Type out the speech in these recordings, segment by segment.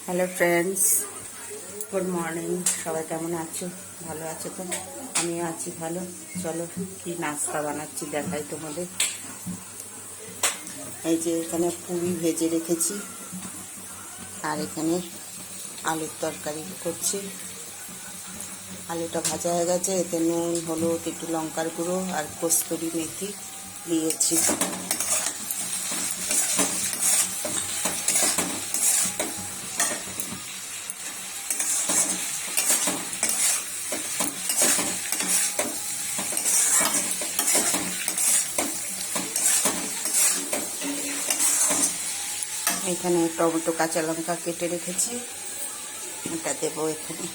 Hello friends, good morning. সবাই কেমন আছো? ভালো আছো তো? আমিও আছি ভালো। চলো কি নাস্তা বানাচ্ছি দেখাই তোমাদের। এই যে এখানে পুরি ভেজে রেখেছি, আর এখানে আলুর তরকারি করছি। আলুটা ভাজা হয়ে গেছে, এতে নুন, হলুদ, একটু লঙ্কার গুঁড়ো আর কস্তুরি মেথি দিয়েছি। এখানে টমেটো, কাঁচা লঙ্কা কেটে রেখেছি, এটা দেবো এখানে।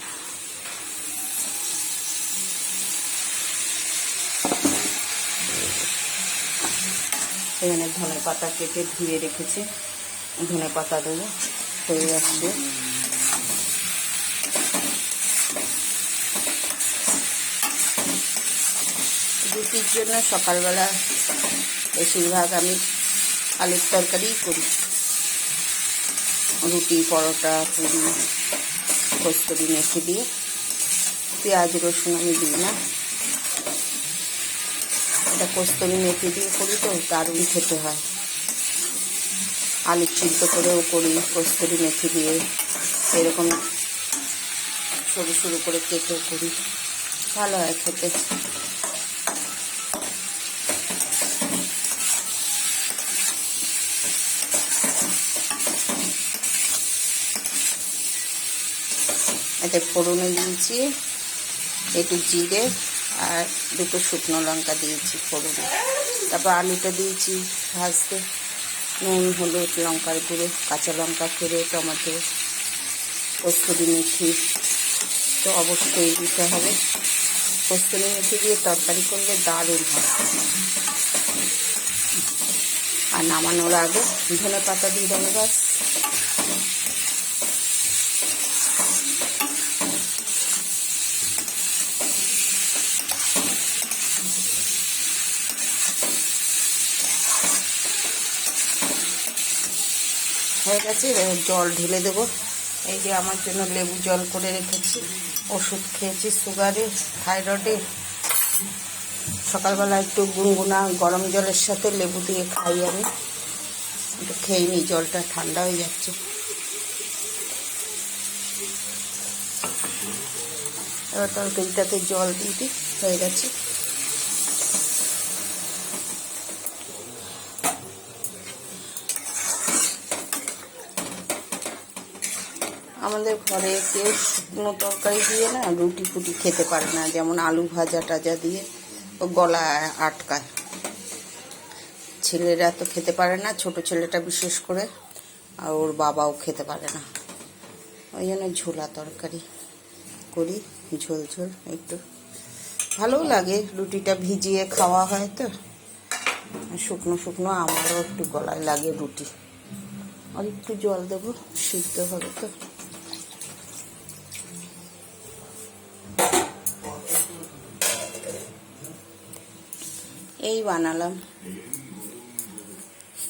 এখানে ধনে পাতা কেটে ধুয়ে রেখেছি, ধনে পাতা দেবো। হয়ে যাচ্ছে। রুটির জন্য সকালবেলা বেশিরভাগ আমি আলুর তরকারিই করি। রুটি, পরোটা, পুরি কস্তুরি মেথি দিয়ে। পেঁয়াজ রসুন আমি দিই না, এটা কস্তুরি মেথি দিয়ে করি তো দারুণ খেতে হয়। আলু সিদ্ধ করেও করি কস্তুরি মেথি দিয়ে, এরকম সরু সরু করে কেটেও করি, ভালো হয় খেতে। এতে ফোড়নে দিয়েছি একটু জিরে আর দুটো শুকনো লঙ্কা দিয়েছি ফোড়নে। তারপর আলুটা দিয়েছি ভাজতে। নুন, হলুদ, লঙ্কার গুঁড়ো, কাঁচা লঙ্কা ফেলে, টমেটো, কস্তুরি মেথি তো অবশ্যই দিতে হবে। কস্তুরি মেথি দিয়ে তরকারি করলে দারুণ হয়। আর নামানোর আগে ধনে পাতা দিয়ে দেবো ব্যাস। হয়ে গেছে, জল ঢেলে দেবো। এই যে আমার জন্য লেবু জল করে রেখেছি, ওষুধ খেয়েছি সুগারে, থাইরয়েডে। সকালবেলা একটু গুনগুনা গরম জলের সাথে লেবু দিয়ে খাই আমি। একটু খেয়ে নিই, জলটা ঠান্ডা হয়ে যাচ্ছে। এবার তরকারিটাতে জল দিয়ে দিই, হয়ে গেছে। আমাদের ঘরে কেউ শুকনো তরকারি দিয়ে না রুটি ফুটি খেতে পারে না, যেমন আলু ভাজা টাজা দিয়ে ও গলা আটকায়। ছেলেরা তো খেতে পারে না, ছোট ছেলেটা বিশেষ করে, আর ওর বাবাও খেতে পারে না। ওই জন্য ঝোলা তরকারি করি, ঝোল ঝোল একটু ভালোও লাগে। রুটিটা ভিজিয়ে খাওয়া হয় তো, শুকনো শুকনো আমারও একটু গলায় লাগে রুটি। আর একটু জল দেবো, সিদ্ধ হবে তো। এই বানালাম,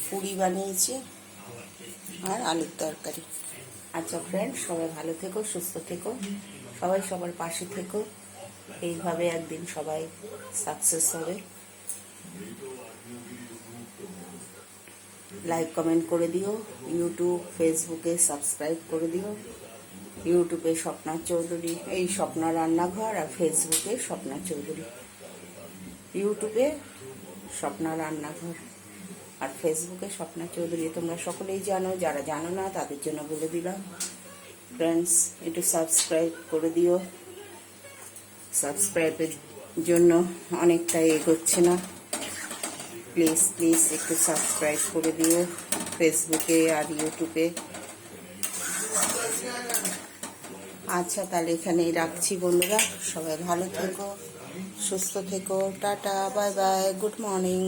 পুরি বানিয়েছি আর আলুর তরকারি। আচ্ছা ফ্রেন্ড, সবাই ভালো থেকো, সুস্থ থেকো, সবাই সবার পাশে থেকো। এইভাবে একদিন সবাই সাকসেস হবে। লাইক কমেন্ট করে দিও, ইউটিউব ফেসবুকে সাবস্ক্রাইব করে দিও। ইউটিউবে স্বপ্না চৌধুরী, এই স্বপ্না রান্নাঘর, আর ফেসবুকে স্বপ্না চৌধুরী। ইউটিউবে স্বপ্না রান্নাঘর আর ফেসবুকে স্বপ্না চৌধুরী। তোমরা সকলেই জানো, যারা জানো না তাদের জন্য বলে দিলাম। ফ্রেন্ডস, একটু সাবস্ক্রাইব করে দিও। সাবস্ক্রাইবের জন্য অনেকটাই এগোচ্ছে না, প্লিজ প্লিজ একটু সাবস্ক্রাইব করে দিও ফেসবুকে আর ইউটিউবে। আচ্ছা তাহলে এখানেই রাখছি বন্ধুরা, সবাই ভালো থেকো, সুস্থ থেকো, tata, bye bye, good morning.